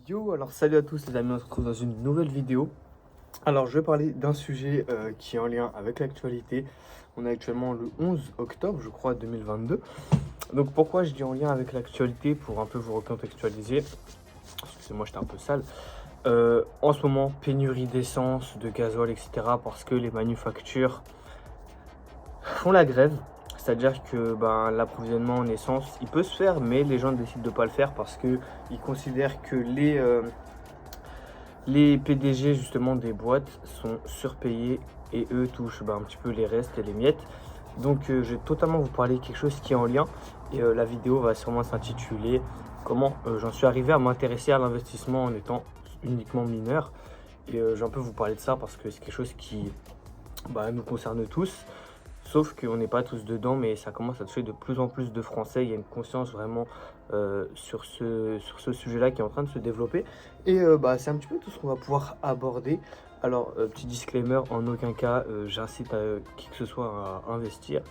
Yo, alors salut à tous les amis, on se retrouve dans une nouvelle vidéo. Alors je vais parler d'un sujet qui est en lien avec l'actualité. On est actuellement le 11 octobre, je crois, 2022. Donc pourquoi je dis en lien avec l'actualité? Pour un peu vous recontextualiser. Excusez-moi, j'étais un peu sale. En ce moment, pénurie d'essence, de gasoil, etc. Parce que les manufactures font la grève. C'est-à-dire que l'approvisionnement en essence, il peut se faire, mais les gens décident de ne pas le faire parce qu'ils considèrent que les PDG justement des boîtes sont surpayés et eux touchent un petit peu les restes et les miettes. Donc je vais totalement vous parler de quelque chose qui est en lien et la vidéo va sûrement s'intituler comment j'en suis arrivé à m'intéresser à l'investissement en étant uniquement mineur. Et je vais un peu vous parler de ça parce que c'est quelque chose qui nous concerne tous. Sauf qu'on n'est pas tous dedans, mais ça commence à toucher de plus en plus de Français. Il y a une conscience vraiment sur ce sujet-là qui est en train de se développer. Et c'est un petit peu tout ce qu'on va pouvoir aborder. Alors, petit disclaimer, en aucun cas, j'incite qui que ce soit à investir.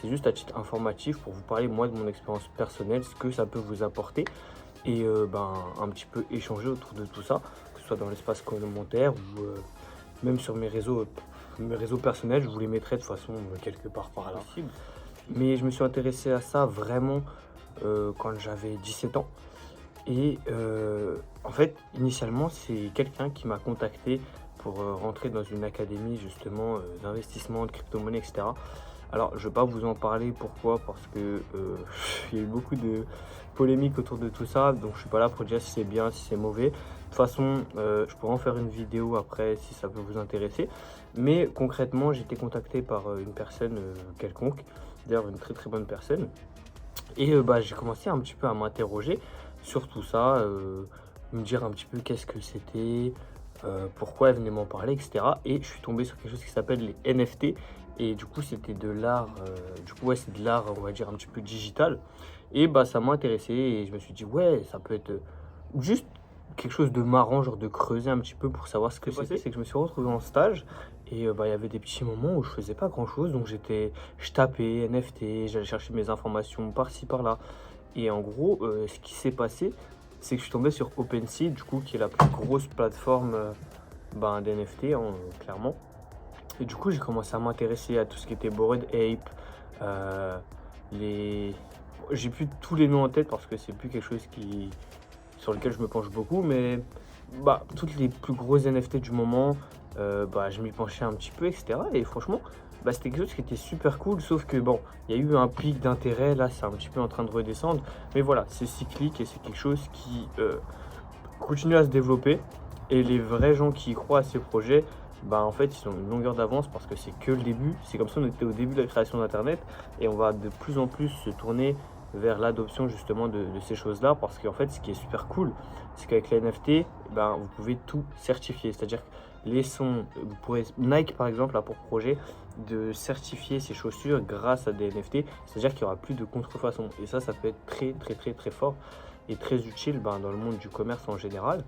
C'est juste à titre informatif pour vous parler, moi, de mon expérience personnelle, ce que ça peut vous apporter. Et un petit peu échanger autour de tout ça, que ce soit dans l'espace commentaire ou même sur mes réseaux personnels, je vous les mettrai de toute façon quelque part par là. Mais je me suis intéressé à ça vraiment quand j'avais 17 ans. Et en fait, initialement, c'est quelqu'un qui m'a contacté pour rentrer dans une académie justement d'investissement, de crypto-monnaie, etc. Alors, je ne vais pas vous en parler. Pourquoi? Parce que il y a eu beaucoup de polémiques autour de tout ça. Donc, je ne suis pas là pour dire si c'est bien, si c'est mauvais. De toute façon, je pourrais en faire une vidéo après si ça peut vous intéresser. Mais concrètement, j'ai été contacté par une personne quelconque, d'ailleurs une très très bonne personne. Et j'ai commencé un petit peu à m'interroger sur tout ça, me dire un petit peu qu'est-ce que c'était, pourquoi elle venait m'en parler, etc. Et je suis tombé sur quelque chose qui s'appelle les NFT. Et du coup, c'était de l'art, c'est de l'art, on va dire, un petit peu digital. Et ça m'a intéressé et je me suis dit, ouais, ça peut être juste quelque chose de marrant, genre de creuser un petit peu pour savoir ce que c'était. C'est que je me suis retrouvé en stage et il y avait des petits moments où je faisais pas grand-chose. Donc je tapais NFT, j'allais chercher mes informations par-ci, par-là. Et en gros, ce qui s'est passé, c'est que je suis tombé sur OpenSea, du coup, qui est la plus grosse plateforme d'NFT, hein, clairement. Et du coup, j'ai commencé à m'intéresser à tout ce qui était Bored Ape, euh, les... J'ai plus tous les noms en tête parce que c'est plus quelque chose sur lequel je me penche beaucoup, mais toutes les plus grosses NFT du moment, je m'y penchais un petit peu, etc. Et franchement, c'était quelque chose qui était super cool, sauf que bon, il y a eu un pic d'intérêt, là c'est un petit peu en train de redescendre, mais voilà, c'est cyclique et c'est quelque chose qui continue à se développer. Et les vrais gens qui y croient à ces projets, en fait, ils ont une longueur d'avance parce que c'est que le début. C'est comme ça on était au début de la création d'Internet et on va de plus en plus se tourner vers l'adoption justement de ces choses-là parce qu'en fait, ce qui est super cool, c'est qu'avec les NFT, vous pouvez tout certifier. C'est-à-dire que vous pourrez, Nike par exemple a pour projet de certifier ses chaussures grâce à des NFT. C'est-à-dire qu'il n'y aura plus de contrefaçon. Et ça peut être très très très très fort et très utile dans le monde du commerce en général.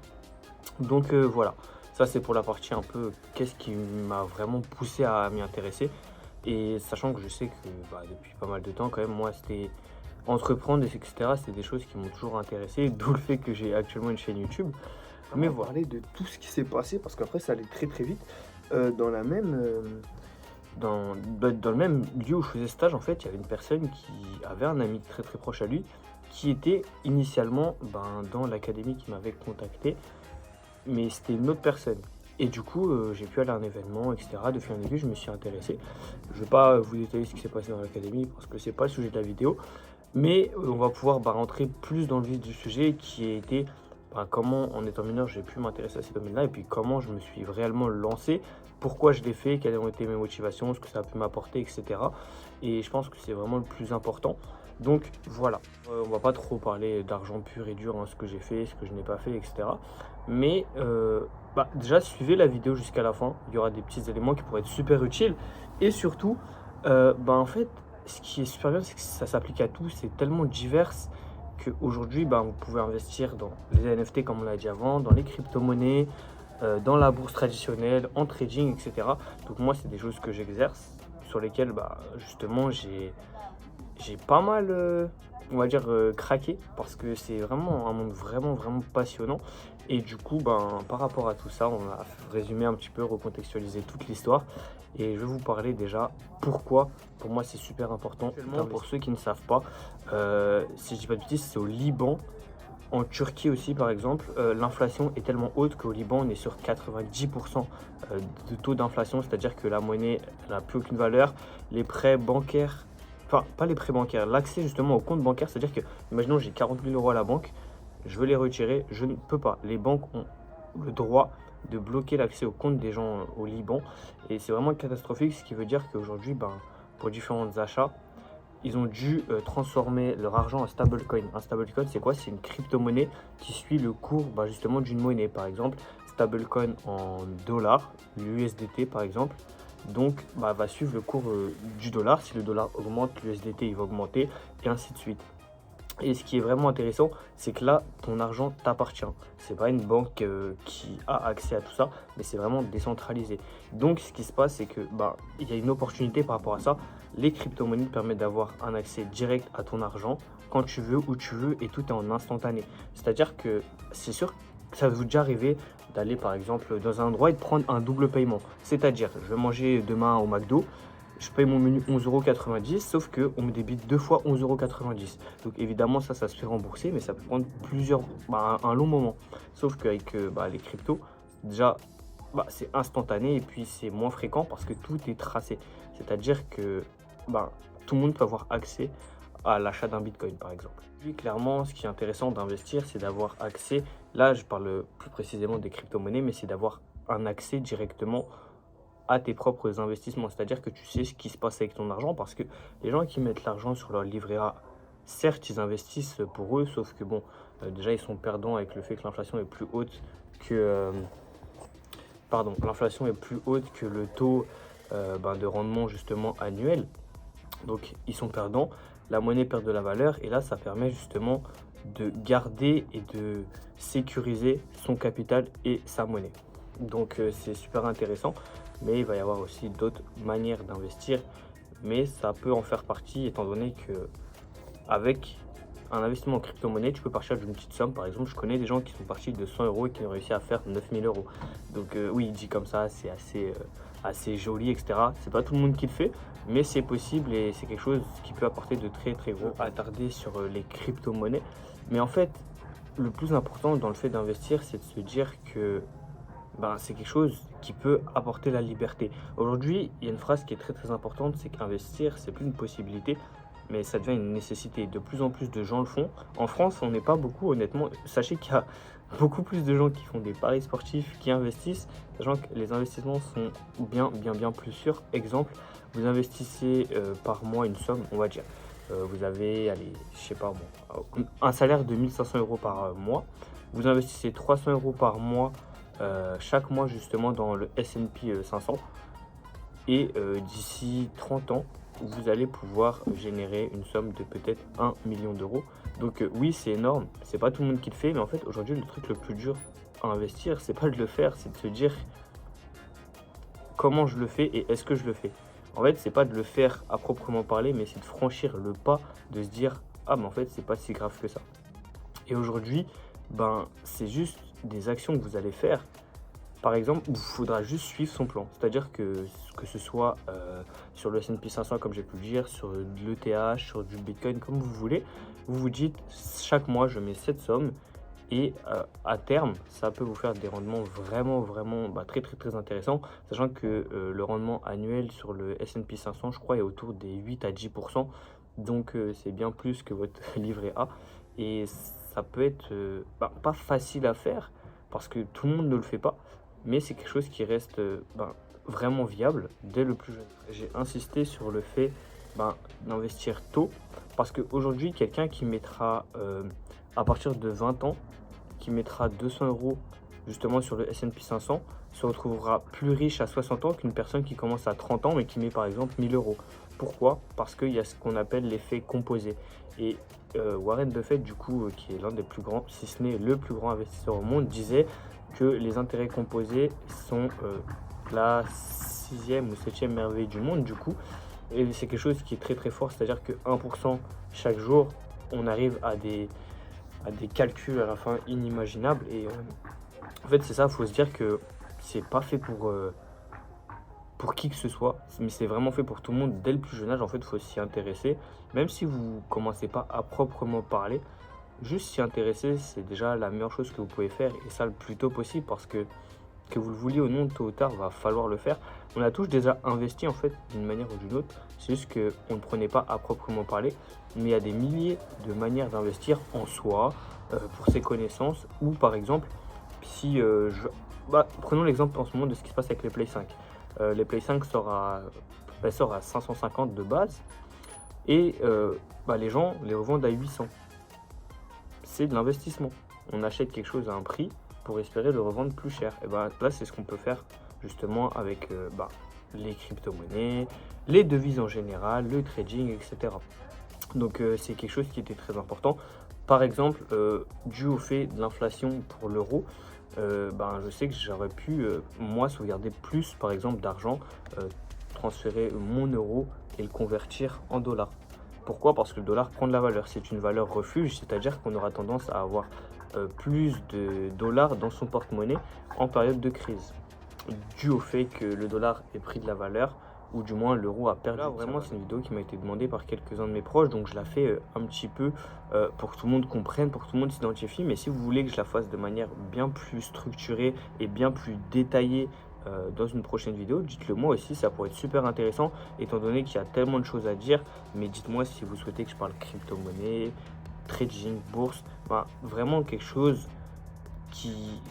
Donc voilà, ça c'est pour la partie un peu qu'est-ce qui m'a vraiment poussé à m'y intéresser. Et sachant que je sais que depuis pas mal de temps quand même, moi c'était entreprendre, etc. C'est des choses qui m'ont toujours intéressé, d'où le fait que j'ai actuellement une chaîne YouTube. Mais voilà. Parler de tout ce qui s'est passé parce qu'après ça allait très très vite. Dans le même lieu où je faisais stage, en fait, il y avait une personne qui avait un ami très très proche à lui qui était initialement dans l'académie qui m'avait contacté, mais c'était une autre personne. Et du coup, j'ai pu aller à un événement, etc. De fil en aiguille, je me suis intéressé. Je ne vais pas vous détailler ce qui s'est passé dans l'académie parce que c'est pas le sujet de la vidéo, mais on va pouvoir rentrer plus dans le vif du sujet qui a été comment, en étant mineur, j'ai pu m'intéresser à ces domaines-là et puis comment je me suis réellement lancé, pourquoi je l'ai fait, quelles ont été mes motivations, ce que ça a pu m'apporter, etc. Et je pense que c'est vraiment le plus important. Donc voilà, on va pas trop parler d'argent pur et dur, hein, ce que j'ai fait, ce que je n'ai pas fait, etc. Mais déjà, suivez la vidéo jusqu'à la fin, il y aura des petits éléments qui pourraient être super utiles. Et surtout, en fait, ce qui est super bien, c'est que ça s'applique à tout, c'est tellement divers qu'aujourd'hui, vous pouvez investir dans les NFT comme on l'a dit avant, dans les crypto-monnaies, dans la bourse traditionnelle, en trading, etc. Donc moi, c'est des choses que j'exerce, sur lesquelles justement j'ai pas mal on va dire, craquer parce que c'est vraiment un monde vraiment, vraiment passionnant et du coup, ben, par rapport à tout ça, on va résumer un petit peu, recontextualiser toute l'histoire et je vais vous parler déjà pourquoi, pour moi, c'est super important. Actuellement, pour ceux qui ne savent pas, si je dis pas de bêtises, c'est au Liban. En Turquie aussi, par exemple, l'inflation est tellement haute qu'au Liban, on est sur 90% de taux d'inflation, c'est-à-dire que la monnaie n'a plus aucune valeur. Les prêts bancaires, enfin, pas les prêts bancaires, l'accès justement au compte bancaire, c'est-à-dire que, imaginons, j'ai 40 000 euros à la banque, je veux les retirer, je ne peux pas. Les banques ont le droit de bloquer l'accès au compte des gens au Liban et c'est vraiment catastrophique, ce qui veut dire qu'aujourd'hui, ben, pour différents achats, ils ont dû transformer leur argent en stablecoin. Un stablecoin, c'est quoi? C'est une crypto-monnaie qui suit le cours bah, justement d'une monnaie. Par exemple, stablecoin en dollars, l'USDT par exemple. Donc, bah, va suivre le cours du dollar. Si le dollar augmente, l'USDT il va augmenter et ainsi de suite. Et ce qui est vraiment intéressant, c'est que là, ton argent t'appartient. C'est pas une banque qui a accès à tout ça, mais c'est vraiment décentralisé. Donc, ce qui se passe, c'est que bah, il y a une opportunité par rapport à ça. Les crypto-monnaies te permettent d'avoir un accès direct à ton argent quand tu veux, où tu veux, et tout est en instantané. C'est-à-dire que c'est sûr que ça vous déjà arrivé d'aller par exemple dans un endroit et de prendre un double paiement. C'est-à-dire, je vais manger demain au McDo. Je paye mon menu 11,90 €, sauf qu'on me débite deux fois 11,90 €. Donc évidemment, ça se fait rembourser, mais ça peut prendre un long moment. Sauf qu'avec les cryptos, déjà, c'est instantané et puis c'est moins fréquent parce que tout est tracé. C'est-à-dire que tout le monde peut avoir accès à l'achat d'un Bitcoin, par exemple. Puis clairement, ce qui est intéressant d'investir, c'est d'avoir accès, là je parle plus précisément des crypto-monnaies, mais c'est d'avoir un accès directement à tes propres investissements. C'est-à-dire que tu sais ce qui se passe avec ton argent parce que les gens qui mettent l'argent sur leur livret A, certes, ils investissent pour eux, sauf que bon, déjà, ils sont perdants avec le fait que l'inflation est plus haute que... l'inflation est plus haute que le taux de rendement justement annuel. Donc, ils sont perdants, la monnaie perd de la valeur et là, ça permet justement de garder et de sécuriser son capital et sa monnaie. Donc, c'est super intéressant. Mais il va y avoir aussi d'autres manières d'investir, mais ça peut en faire partie étant donné que avec un investissement en crypto-monnaie, tu peux partir d'une petite somme. Par exemple, je connais des gens qui sont partis de 100 € et qui ont réussi à faire 9000 €. Donc oui, dit comme ça, c'est assez joli, etc. C'est pas tout le monde qui le fait, mais c'est possible et c'est quelque chose qui peut apporter de très très gros. Attarder sur les crypto-monnaies, mais en fait, le plus important dans le fait d'investir, c'est de se dire que c'est quelque chose qui peut apporter la liberté. Aujourd'hui, il y a une phrase qui est très très importante, c'est qu'investir, c'est plus une possibilité, mais ça devient une nécessité. De plus en plus de gens le font. En France, on n'est pas beaucoup, honnêtement. Sachez qu'il y a beaucoup plus de gens qui font des paris sportifs, qui investissent, sachant que les investissements sont bien plus sûrs. Exemple, vous investissez par mois une somme, on va dire. Vous avez, allez, je sais pas moi, un salaire de 1500 € par mois. Vous investissez 300 € par mois chaque mois justement dans le S&P 500 et d'ici 30 ans vous allez pouvoir générer une somme de peut-être 1 million d'euros. Donc oui, c'est énorme, c'est pas tout le monde qui le fait, mais en fait aujourd'hui le truc le plus dur à investir, c'est pas de le faire, c'est de se dire comment je le fais et est-ce que je le fais. En fait, c'est pas de le faire à proprement parler, mais c'est de franchir le pas, de se dire ah mais en fait c'est pas si grave que ça. Et aujourd'hui, c'est juste des actions que vous allez faire. Par exemple, il faudra juste suivre son plan. C'est-à-dire que ce soit sur le S&P 500, comme j'ai pu le dire, sur de l'ETH, sur du Bitcoin, comme vous voulez, vous vous dites, chaque mois, je mets cette somme. Et à terme, ça peut vous faire des rendements vraiment très très intéressants. Sachant que le rendement annuel sur le S&P 500, je crois, est autour des 8 à 10%. Donc c'est bien plus que votre livret A. Et ça peut être pas facile à faire parce que tout le monde ne le fait pas, mais c'est quelque chose qui reste vraiment viable dès le plus jeune. J'ai insisté sur le fait d'investir tôt parce qu'aujourd'hui, quelqu'un qui mettra à partir de 20 ans, qui mettra 200 € justement sur le S&P 500, se retrouvera plus riche à 60 ans qu'une personne qui commence à 30 ans mais qui met par exemple 1000 €. Pourquoi? Parce qu'il y a ce qu'on appelle l'effet composé. Et Warren Buffett, du coup, qui est l'un des plus grands, si ce n'est le plus grand investisseur au monde, disait que les intérêts composés sont la 6e ou 7e merveille du monde, du coup. Et c'est quelque chose qui est très très fort, c'est-à-dire que 1% chaque jour on arrive à des calculs à la fin inimaginables. Et en fait, c'est ça, il faut se dire que c'est pas fait pour qui que ce soit, mais c'est vraiment fait pour tout le monde dès le plus jeune âge. En fait, il faut s'y intéresser, même si vous commencez pas à proprement parler. Juste s'y intéresser, c'est déjà la meilleure chose que vous pouvez faire, et ça le plus tôt possible, parce que vous le vouliez ou non, tôt ou tard, va falloir le faire. On a tous déjà investi en fait d'une manière ou d'une autre, c'est juste qu'on ne prenait pas à proprement parler, mais il y a des milliers de manières d'investir en soi, pour ses connaissances, ou par exemple, si prenons l'exemple en ce moment de ce qui se passe avec les Play 5. Les Play 5 sort à 550 de base, et les gens les revendent à 800. C'est de l'investissement. On achète quelque chose à un prix pour espérer le revendre plus cher. Et là, c'est ce qu'on peut faire justement avec les crypto-monnaies, les devises en général, le trading, etc. Donc c'est quelque chose qui était très important. Par exemple, dû au fait de l'inflation pour l'euro, je sais que j'aurais pu, moi, sauvegarder plus, par exemple, d'argent, transférer mon euro et le convertir en dollars. Pourquoi? Parce que le dollar prend de la valeur. C'est une valeur refuge, c'est-à-dire qu'on aura tendance à avoir plus de dollars dans son porte-monnaie en période de crise, dû au fait que le dollar ait pris de la valeur, ou du moins l'euro a perdu. Là, vraiment, c'est une vidéo qui m'a été demandée par quelques-uns de mes proches, donc je la fais un petit peu pour que tout le monde comprenne, pour que tout le monde s'identifie. Mais si vous voulez que je la fasse de manière bien plus structurée et bien plus détaillée dans une prochaine vidéo, dites-le moi aussi, ça pourrait être super intéressant, étant donné qu'il y a tellement de choses à dire. Mais dites-moi si vous souhaitez que je parle crypto-monnaie, trading, bourse, vraiment quelque chose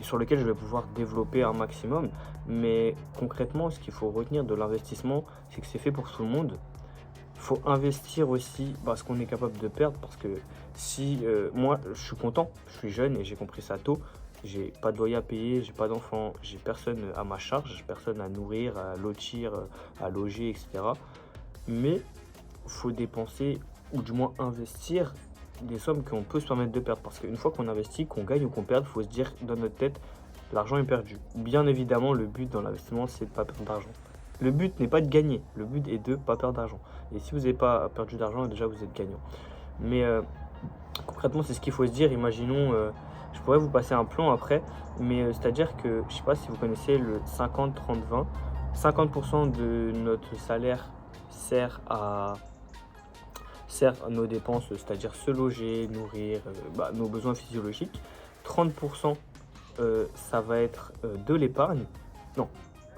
sur lequel je vais pouvoir développer un maximum. Mais concrètement, ce qu'il faut retenir de l'investissement, c'est que c'est fait pour tout le monde. Il faut investir aussi parce qu'on est capable de perdre, parce que si moi je suis content, je suis jeune et j'ai compris ça tôt, j'ai pas de loyer à payer, j'ai pas d'enfant, j'ai personne à ma charge, j'ai personne à nourrir, à lotir, à loger, etc. Mais il faut dépenser, ou du moins investir, des sommes qu'on peut se permettre de perdre. Parce qu'une fois qu'on investit, qu'on gagne ou qu'on perd, il faut se dire dans notre tête, l'argent est perdu. Bien évidemment, le but dans l'investissement, c'est de ne pas perdre d'argent. Le but n'est pas de gagner, le but est de ne pas perdre d'argent. Et si vous n'avez pas perdu d'argent, déjà vous êtes gagnant. Mais concrètement, c'est ce qu'il faut se dire. Imaginons, je pourrais vous passer un plan après, mais c'est-à-dire que, je ne sais pas si vous connaissez le 50-30-20. 50% de notre salaire sert à nos dépenses, c'est-à-dire se loger, nourrir, nos besoins physiologiques. 30%, ça va être de l'épargne. Non,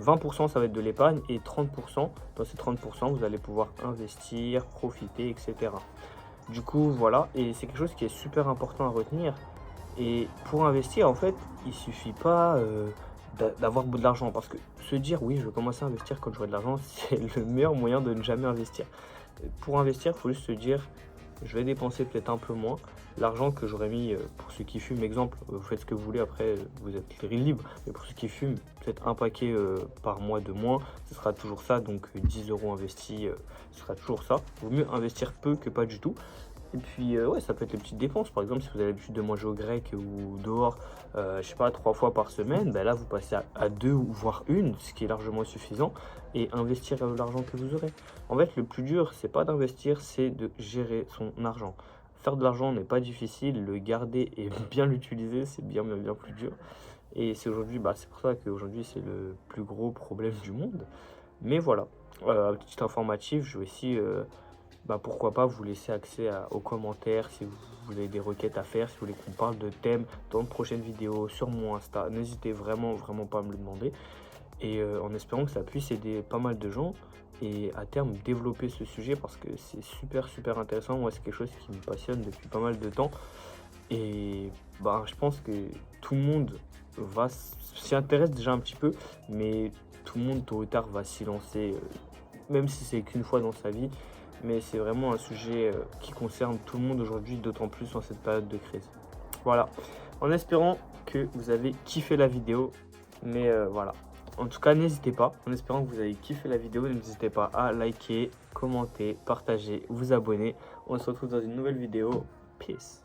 20% ça va être de l'épargne, et 30%, dans ces 30%, vous allez pouvoir investir, profiter, etc. Du coup, voilà, et c'est quelque chose qui est super important à retenir. Et pour investir, en fait, il suffit pas d'avoir de l'argent, parce que se dire oui, je vais commencer à investir quand j'aurai de l'argent, c'est le meilleur moyen de ne jamais investir. Pour investir, il faut juste se dire, je vais dépenser peut-être un peu moins. L'argent que j'aurais mis, pour ceux qui fument, exemple, vous faites ce que vous voulez, après vous êtes libre, mais pour ceux qui fument, peut-être un paquet par mois de moins, ce sera toujours ça, donc 10 € investis, ce sera toujours ça. Il vaut mieux investir peu que pas du tout. Et puis, ça peut être les petites dépenses. Par exemple, si vous avez l'habitude de manger au grec ou dehors, je sais pas, 3 fois par semaine, là, vous passez à 2 ou voire 1, ce qui est largement suffisant, et investir l'argent que vous aurez. En fait, le plus dur, c'est pas d'investir, c'est de gérer son argent. Faire de l'argent n'est pas difficile, le garder et bien l'utiliser, c'est bien plus dur. Et c'est aujourd'hui, c'est pour ça qu'aujourd'hui, c'est le plus gros problème du monde. Mais voilà, petite informative, je vais aussi... pourquoi pas vous laisser accès aux commentaires si vous avez des requêtes à faire, si vous voulez qu'on parle de thèmes dans une prochaine vidéo sur mon Insta. N'hésitez vraiment pas à me le demander, et en espérant que ça puisse aider pas mal de gens et à terme développer ce sujet, parce que c'est super intéressant. Moi, c'est quelque chose qui me passionne depuis pas mal de temps, et je pense que tout le monde s'y intéresse déjà un petit peu, mais tout le monde tôt ou tard va s'y lancer, même si c'est qu'une fois dans sa vie. Mais c'est vraiment un sujet qui concerne tout le monde aujourd'hui, d'autant plus dans cette période de crise. Voilà, en espérant que vous avez kiffé la vidéo. Mais voilà, en tout cas, n'hésitez pas, en espérant que vous avez kiffé la vidéo, n'hésitez pas à liker, commenter, partager, vous abonner. On se retrouve dans une nouvelle vidéo. Peace.